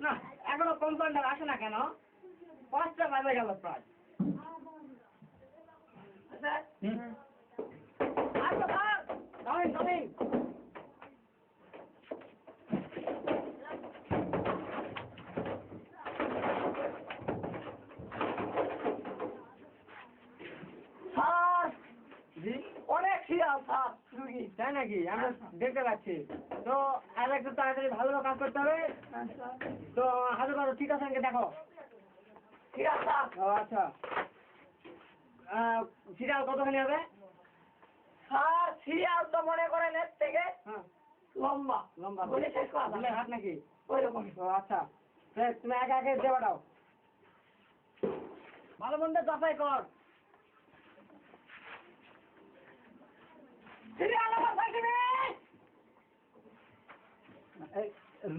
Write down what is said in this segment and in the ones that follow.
না এখনো কম্পাউন্ডার আসে না কেন? 5টা বাজে গেল প্রায়। অনেক শিয়াল স্যার রুগী, তাই নাকি? আমরা দেখতে পাচ্ছি। তো আর একটু তাড়াতাড়ি ভালো কাজ করতে হবে। তো হাতে করো, ঠিক আছে? দেখো ঠিক আছে। ও আচ্ছা, সিরিয়াল কতখানি হবে স্যার? সিরিয়াল তো মনে করেন এর থেকে লম্বা লম্বা বলে শেষ করা হাত নাকি ওই রকম? ও আচ্ছা, তুমি একে একে দেওয়া দাও, ভালো মন্দ যাচাই কর।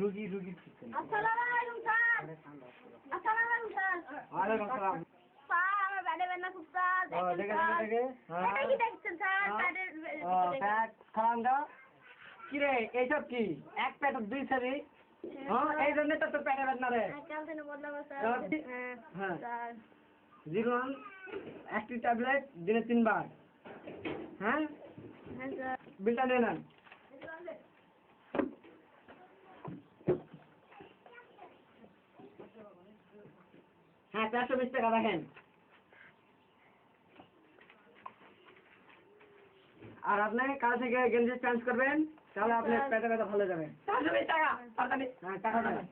রুগী রুগী আসসালামু আলাইকুম স্যার। আসসালামু আলাইকুম স্যার। ওয়ালাইকুম আসসালাম। স্যার আমার ব্যাডে বেনা খুব স্যার। দেখে এটা কি দেখছেন স্যার? প্যাট খালাম দাও। কি রে এইসব কি? এক প্যাট 2 সারি? এই জন্য তো তোর প্যাটে বেদনা রে। কাল থেকে বদলাবো স্যার। হ্যাঁ স্যার জিরোন একটি ট্যাবলেট দিনে 3 বার। হ্যাঁ হ্যাঁ স্যার। বিলটা নিয়ে নেন। হ্যাঁ 420 টাকা রাখেন। আর আপনি কাল থেকে গেঞ্জি চেঞ্জ করবেন, তাহলে আপনার পেটে ব্যথা ভালো যাবে। 420 টাকা। হ্যাঁ টাকা দেবেন।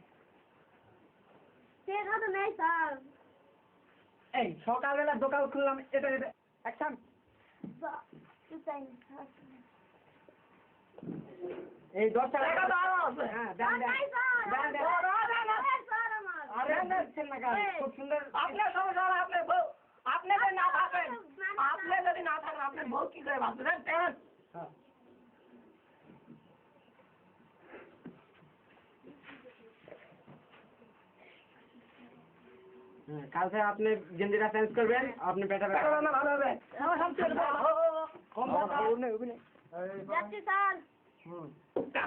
টাকা তো নেই স্যার। এই সকালবেলা দোকান খুললাম, এটা অ্যাকশন। এই 10 টাকা হ্যাঁ দেন দেন। আরে দেখছেন না কাজ খুব সুন্দর। আপনার সমস্যা হলো আপনার বউ, আপনি যদি না থাকেন, আপনি যদি না থাকেন আপনার বউ কি করে ভাবছেন? কাল থেকে আপনি গেঞ্জিটা চেঞ্জ করবেন, আপনি পেটে ব্যথা ভালো হবে। যাচ্ছি স্যার।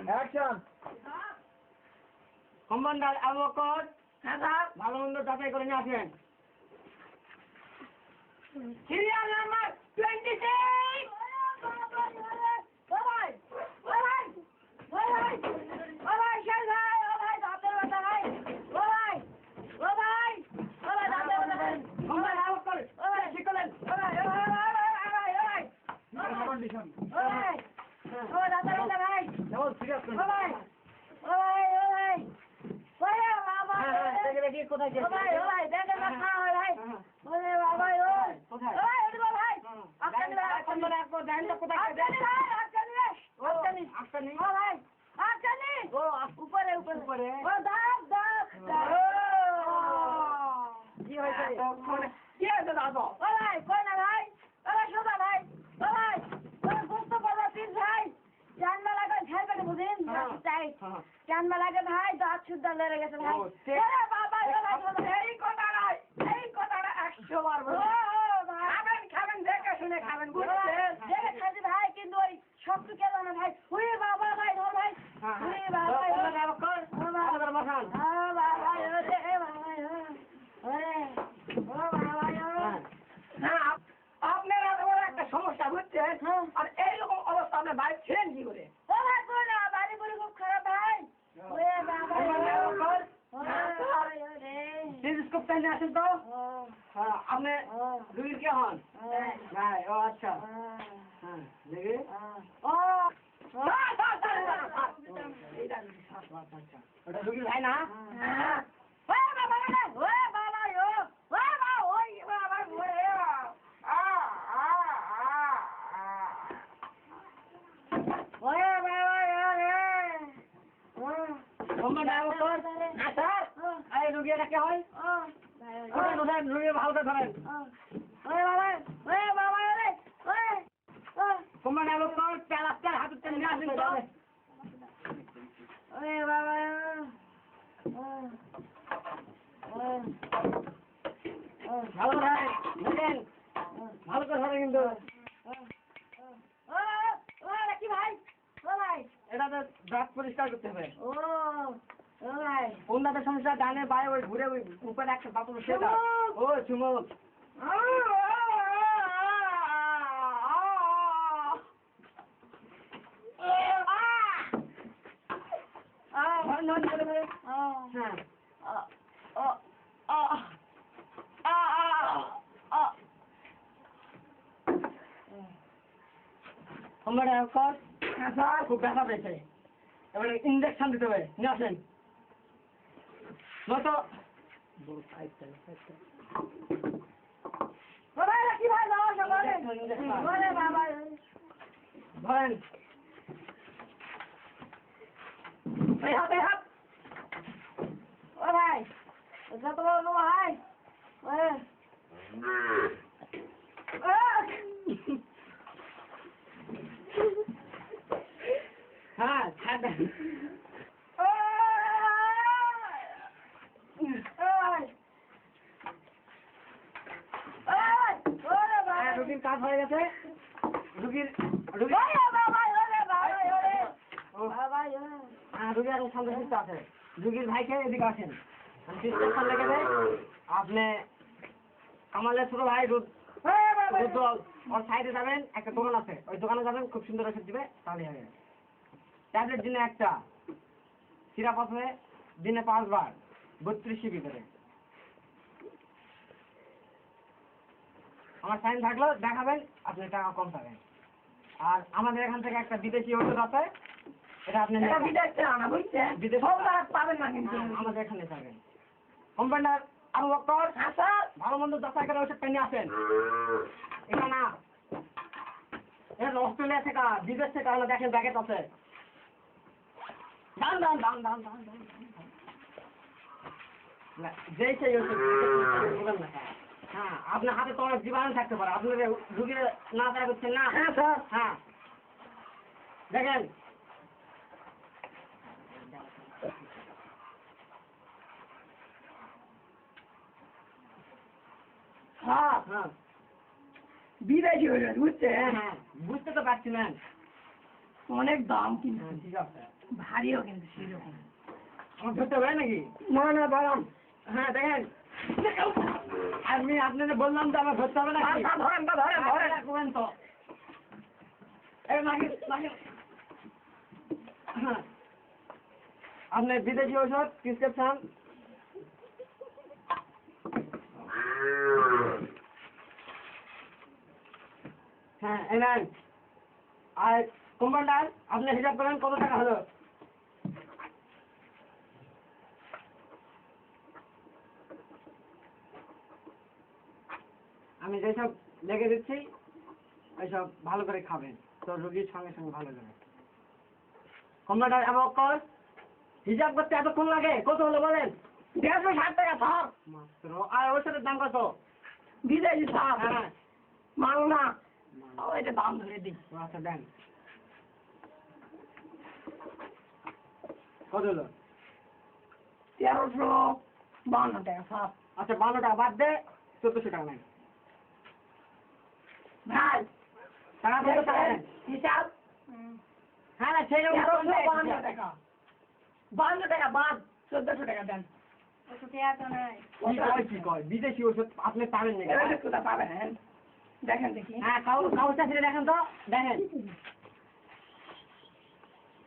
অ্যাকশন। কমান্ডার অ্যাভোকট। হ্যাঁ স্যার। ভালো মন্দ যাচাই করে নিয়ে আসবেন। Serial number 26। উপরে উপরে কি হয়েছে? কি হয়েছে দাদা? কই না ভাই, সোজা ভাই ভাই বুঝতে পারো তিন ভাই জানলা লাগে ঝাই পেটে বুঝিন চাই জানলা লাগে ভাই দাঁত শুদ্ধ লেগে গেছে ভাই। বাবা এই কথাটা 100 বার খাবেন খাবেন দেখে শুনে খাবেন বুঝলেন? দেখে খাচ্ছি ভাই, কিন্তু ওই শক্তি কেন না ভাই? ওই বাবা ভাই ধর ভাই আপনার একটা সমস্যা হচ্ছে, আর এইরকম অবস্থা আপনার বাড়ি ছিলেন কি করে? বাড়ি পরে খুব খারাপ ভাই। আসেন তো আপনি দুই কে হন? ও আচ্ছা হ্যাঁ দেখি ওটা রুগীর ভাই না? রুগী এটা কে হয়? রুগী ভালো করে ধরেন। কোম্পানি হাতে নিয়ে আসেন তো। ভালো ভাই দেখেন ভালো করে ধরে কিন্তু কি ভাই ও ভাই এটা তো দাঁত পরিষ্কার করতে হবে ও ভাই কোন দাঁতের সমস্যা ডানে বায়ে ওই ঘুরে ওই উপরে একটা বাপু সেটা ও চুমুক হ্যাঁ খুব ব্যথা পেয়েছে এবারে ইঞ্জেকশন দিতে হবে নিয়ে আসেন নয়তো কি ভাই বাবা ধরেন ও ভাই ওটা তো বলো ভাই হ্যাঁ ছাড় দেন রুগীর কাজ হয়ে গেছে রুগীর রুগীর এখন সন্তুষ্ট আছে রুগীর ভাইকে এদিকে আসেন প্রেসক্রিপশন লিখে দেয় আপনি কামালের ছোট ভাই রুদ্র ওর সাইডে যাবেন একটা দোকান আছে ওই দোকানে যাবেন খুব সুন্দর ওষুধ দিবে তাহলে হবে ট্যাবলেট দিনে একটা সিরাপ আছে দিনে 5 বার 32 সিবি করে আমার সাইন থাকলো দেখাবেন আপনি টাকা কম পাবেন আর আমাদের এখান থেকে একটা বিদেশি ওষুধ আছে এটা আপনি বিদেশ পাবেন না কিন্তু আমাদের এখানে পাবেন কম্পাউন্ডার আবু বকর ভালো মন্দ যাচাই করে ওষুধ নিয়ে আসেন এটা না এটা অস্ট্রেলিয়া থেকে বিদেশ থেকে আমরা দেখেন ব্যাকেট আছে দাম দাম দাম দাম দাম দাম যেই সেই ওষুধ বলেন না হ্যাঁ আপনার হাতে তো অনেক জীবাণু থাকতে পারে আপনার রুগীর না দেখা করছেন না হ্যাঁ স্যার হ্যাঁ দেখেন হ্যাঁ হ্যাঁ বিদেশি ওষুধ বুঝছেন হ্যাঁ বুঝতে তো পারছি না অনেক দাম কিন্তু হ্যাঁ ঠিক আছে ভারীও কিন্তু সেরকম আমার ধরতে হবে নাকি না না বাড়ান হ্যাঁ দেখেন আমি আপনাদের বললাম তো আমার ধরতে হবে না ধরেন করবেন তো হ্যাঁ আপনার বিদেশি ওষুধ প্রেসক্রিপশন হ্যাঁ এনান আর কম্পাউন্ডার আপনি হিসাব করেন কত টাকা হলো আমি যেসব লিখে দিচ্ছি ওইসব ভালো করে খাবেন তো রোগীর সঙ্গে সঙ্গে ভালো যাবে কম্পাউন্ডার এবং হিসাব করতে এতক্ষণ লাগে কত হলো বলেন 160 টাকা থাক মাত্র আর ওষুধের দাম কত বিদেশি থাক হ্যাঁ মাল না এটা দাম ধরে দিই আচ্ছা দেন কত হলো 1352 টাকা থাক আচ্ছা 52 টাকা বাদ দে 1400 টাকা নেন ভাই টাকা কত টাকা নেন হিসাব হ্যাঁ না সেই রকম 52 টাকা 52 টাকা বাদ 1400 টাকা দেন কি কয় বিদেশি ওষুধ আপনি পাবেন না এটা কোথা পাবেন দেখেন দেখি হ্যাঁ কাগজটা ছেড়ে দেখেন তো দেখেন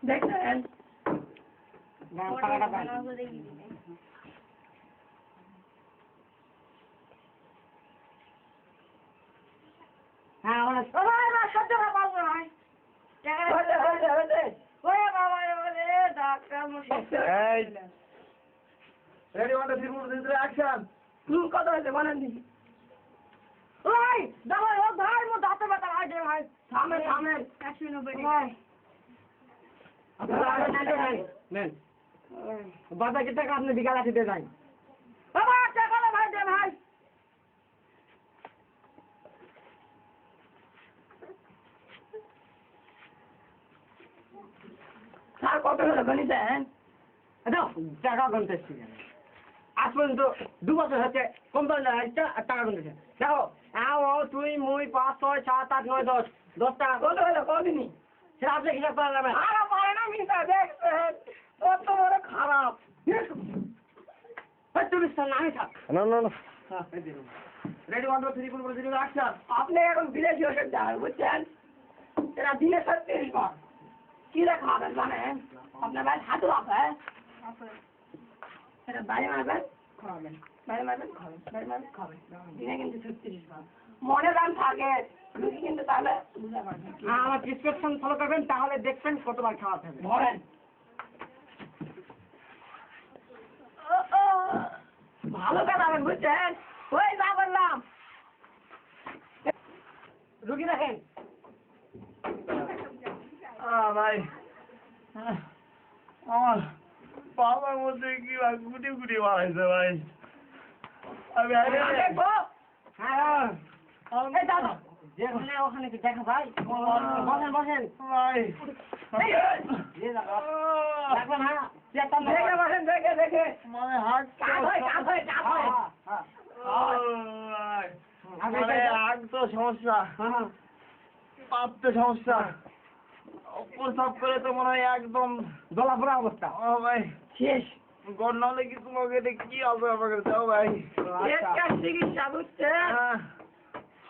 দেখেন টাকাটা দেন হ্যাঁ আমার সহ্য না পারবো না ওরে বাবা রে ডাক্তার রেডি 1 2 3 4 অ্যাকশন কত হয়েছে বলেন দিদি ওই দাঁড়াই ও ভাই মো দাঁতে ব্যথা লাগে ভাই থামেন 190 ভাই নেন বাবা কি টাকা আপনি বিকাল আসতে যান বাবা টাকা না ভাই দে ভাই স্যার কত হলো গণিতেন টাকা গণতে আজ পর্যন্ত 2 বছর হচ্ছে কোম্পানির একটা টাকা গুনতেছে দেখো তুই মুই 5 6 7 8 9 10 10 টাকা কত হলো কদিনই সেটা আপনি হিসাব করে নেবেন আর পারে না মিটা দেখছেন কত বড় খারাপ তুমি আমি থাক না না না রেডি 1 2 3 4 0 অ্যাকশন আপনি এখন বিদেশি ওষুধ দেন বুঝছেন এরা দিনে 36 বার কি রে খাবেন জানেন আপনার ভাই হাতু আছে এটা বাইরে মারবেন খাবেন বাইরে মারবেন খাবেন বাইরে মারবেন খাবেন দিনে কিন্তু 36 বার মনে রান থাকে রুগী কিন্তু তাহলে বুঝতে পারবেন আমার প্রেসক্রিপশন ফলো করবেন তাহলে দেখবেন কতবার খাওয়াতে হবে ধরেন ভালো কাটাবেন বুঝছেন ওই যা বললাম রুগী দেখেন ভাই আমার বাবার মধ্যে কি গুটি গুটি মারাইছে ভাই আমি দেখবো হ্যাঁ এই দাদা যেখানে ওখানে কি দেখা ভাই বসেন বসেন ভাই এই দাদা দেখবেন হ্যাঁ চেষ্টা দেখে বসেন দেখে দেখে মানে হাত কাজ হয় কাজ হয় কাজ হয় মানে আগ তো সমস্যা পাপ তো সমস্যা প্রসাব করে তো মনে হয় একদম দলা পুরা অবস্থা ও ভাই শেষ গড় নাহলে কি তোমাকে এটা কি হবে আমাকে দাও ভাই একটা চিকিৎসা বুঝছেন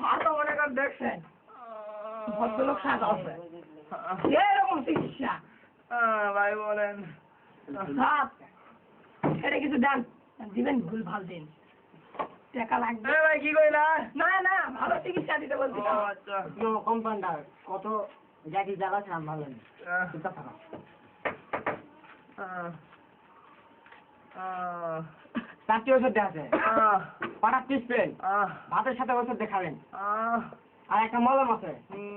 হয়তো মনে কর দেখছেন ভদ্রলোক সাজ আছে এরকম চিকিৎসা ভাই বলেন সাপ এটা কিছু দেন দিবেন ভুল ভাল দিন টাকা লাগবে ভাই কি কইলা না না ভালো চিকিৎসা দিতে বলছি ও আচ্ছা কম্পাউন্ডার কত জায়গা জায়গা আছে আমি ভালো চিন্তা থাকা চারটি ওষুধ দেওয়া আছে পাটা পিসবেন ভাতের সাথে ওষুধ দেখাবেন আর একটা মলম আছে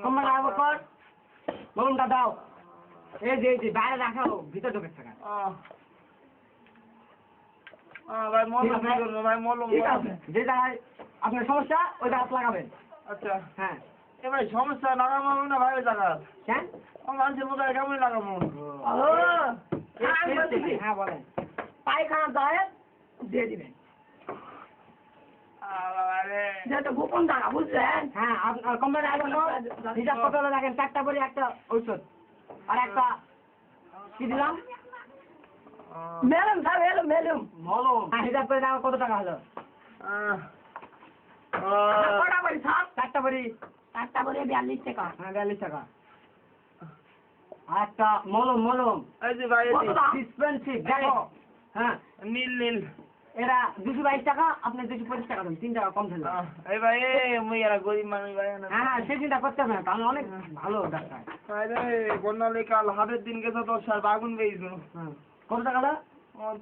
কম্পাউন্ডার আবার পর মলমটা দাও এই যে বাইরে রাখাও ভিতর ঢোকে থাকা ভাই মলম কি করবো ভাই মলম ঠিক আছে যে জায়গায় আপনার সমস্যা ওই জায়গা লাগাবেন আচ্ছা হ্যাঁ এ ভাই সমস্যা লাগাবো আমি না ভাই ওই জায়গা হ্যাঁ মানুষের মতো কেমন লাগাবো আমি বলতেছি হ্যাঁ বলেন পায়খানা দয়ে দিয়ে দিবেন যেহেতু গোপন টাকা বুঝলেন হ্যাঁ আপনার কোম্পানি আগে হিসাব কত হলো দেখেন 4টা করে একটা ঔষধ আর একটা কি দিলাম মেলুম স্যার এলো মেলুম মলম হ্যাঁ হিসাব করে দেখো কত টাকা হলো কটা করি স্যার 4টা করে 4টা করে 42 টাকা হ্যাঁ 42 টাকা আর একটা মলম এই যে ভাই কত দাম? ডিসপেন্সিভ দেখো হ্যাঁ নীল নীল এরা 222 টাকা আপনি 225 টাকা দেন 3 টাকা কম দিলেন এই ভাই মুই এরা গরিব মানুষ ভাই হ্যাঁ সেই চিন্তা করতে হবে না তাহলে অনেক ভালো ডাক্তার বন্যালে কাল হাটের দিন গেছে তোর সার বাগুন বেয়েছিল হ্যাঁ কত টাকা হলো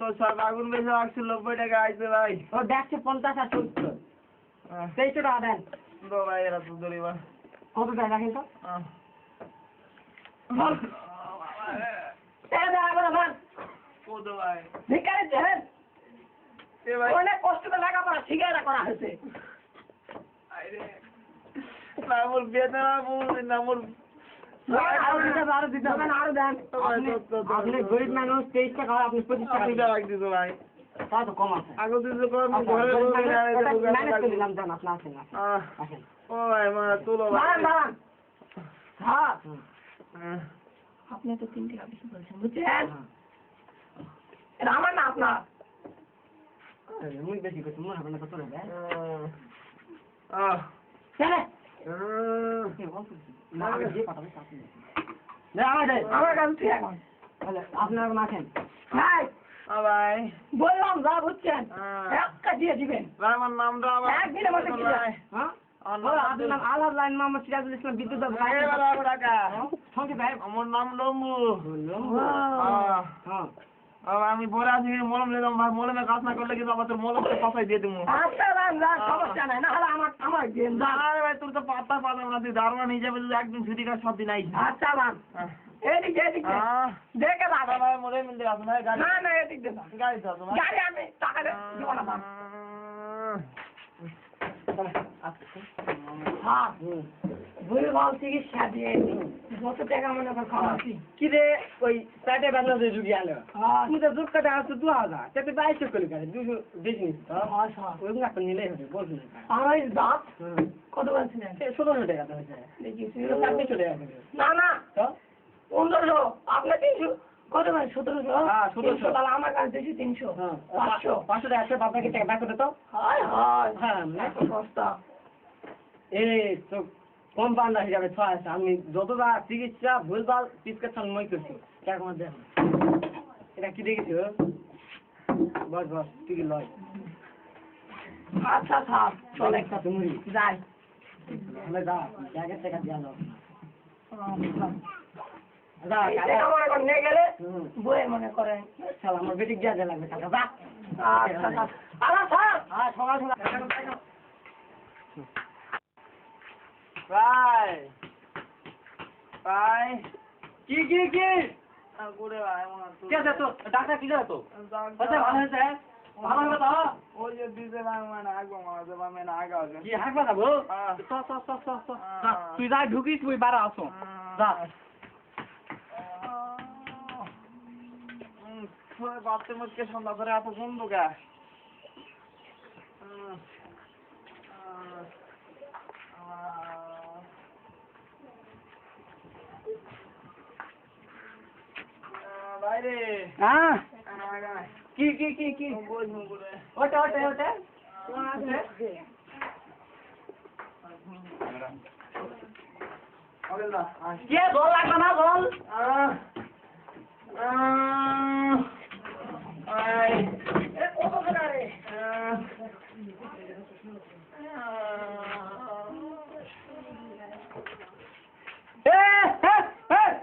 তোর সার বাগুন বেয়েছে 190 টাকা আইছে ভাই ও 150 আর 70 23 টাকা দেন দো ভাই এরা তো ধরিবা কত টাকা রাখেন তো কত ভাই ভিকারে দেন এ ভাই অনেক কষ্ট করে লেখাপড়া শিখাইরা করা হয়েছে না মোর বেদনা বুঝি না মোর আরো দিতে হবে আরো দেন আপনি গরিব মানুষ 23 টাকা আপনি 25 টাকা দিবেন রাখ দিছো ভাই তা তো কম আছে আগে দিছো কোন ঘরে ম্যানেজ করে দিলাম জান আপনি আসেন আসেন ও ভাই মা তুলো ভাই দাঁড়ান হ্যাঁ হ্যাঁ। আপনি তো 3 টাকা বেশি বলছেন বুঝছেন এটা আমার না আপনার মুই বেশি করছি মনে হবে না কত নেবে চলে না আগে যে কথা বলছি আপনি না আমাদের আমার কাছে ঠিক এখন তাহলে আপনারা মাখেন ভাই ভাই বললাম যা বুঝছেন একটা দিয়ে দিবেন ভাই আমার নামটা আবার একদিনের মধ্যে কি ভাই হ্যাঁ আপনার নাম আলাদ লাইন মোহাম্মদ সিরাজুল ইসলাম বিদ্যুৎ আমার নাম লম্বু হ্যাঁ আমি বলে আছি মলম নিলাম ভাই মলমে কাজ না করলে কিন্তু আমার তোর মলমটা কথাই দিয়ে দেবো আচ্ছা যা সমস্যা নাই না হলে আমার গেম যা আরে ভাই তোর তো পাতা পাতাম না তুই দারোয়ান হিসাবে তুই একদিন ছুটি কাজ সব দিন আইস আচ্ছা মান এদিকে দেখে যাবে ভাই মনে মিলতে আসো ভাই গাড়ি না না এদিক দে গাড়ি তো গাড়ি আমি টাকা দিব না হ্যাঁ ভুলভাল চিকিৎসা দিয়ে যত টাকা মনে কর খাওয়াচ্ছি কি রে ওই পেটে ব্যথা যে রুগী আলো হ্যাঁ তুমি তো দুধ কাটা আসছো 2000 তাতে 2200 করে কাটে 200 বেশি নিস তো হ্যাঁ হ্যাঁ ওই একটা নিলেই হবে বলছি না আমার এই দাঁত কত বলছিলেন 1700 টাকা তো হয়েছে দেখি 400 টাকা করে না না তো 1500 আপনার 300 কত ভাই 1700 হ্যাঁ, 1700 তাহলে আমার কাছে দিয়েছি 300 হ্যাঁ 500 500 টাকা আছে বাবাকে টাকা ব্যাক করে তো হায় হায় হ্যাঁ এত সস্তা এই তো কম্পাউন্ডার হিসাবে ছয় আছে আমি যতটা চিকিৎসা ভুলভাল প্রেসক্রিপশন মই করছি কেমন দেখো এটা কি দেখেছো বস বস ঠিক লয় আচ্ছা থাক চলে একটা তুমি যাই তাহলে যা জায়গা টাকা দিয়া দাও এই টাকা মনে করেন নিয়ে গেলে হুম বইয়ে মনে করেন শালা আমার বেটিক দিয়া দেয়া লাগবে টাকা যা আচ্ছা থাক আচ্ছা হ্যাঁ সকাল সকাল ভাই ভাই কি কি কি করে ভাই আমার তো কে আছে তো ডাক্তার কি আছে তো আচ্ছা ভালো হয়েছে ভালো হবে তো ওই যে দিতে ভাই মানে আগো মাঝে বা মেনা আগা আছে কি হাঁকবা যাবো তুই যা ঢুকিস তুই বারা আসো যা বাপতে মুখকে সন্ধ্যা করে এত বন্ধ কে বাইরে হ্যাঁ কি কি কি কি বসবো করে ওটা ওটা ওটা কে জল লাগবে না জল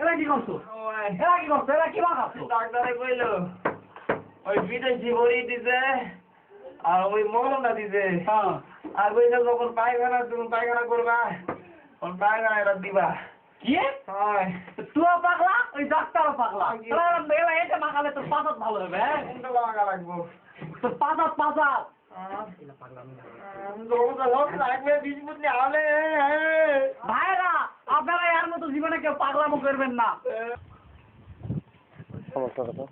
এরা কি করছো এরা কি করছো এরা কি মাখাচ্ছো ডাক্তারে কইলো ওই বিদেশি বড়ি দিছে আর ওই মলমটা দিছে হ্যাঁ আর কইছে যখন পায়খানা তুমি পায়খানা করবা তখন পায়খানা এটা দিবা কি হয় তুইও পাগলা ওই ডাক্তারও পাগলা এলা এটা মাখালে তোর পাঁচাত ভালো হবে কোনটা লাগা লাগবো তোর পাঁচাত পাঁচাত ভাইরা আপনারা এর মতো জীবনে কেউ পাগলামো করবেন না সমস্যা কথা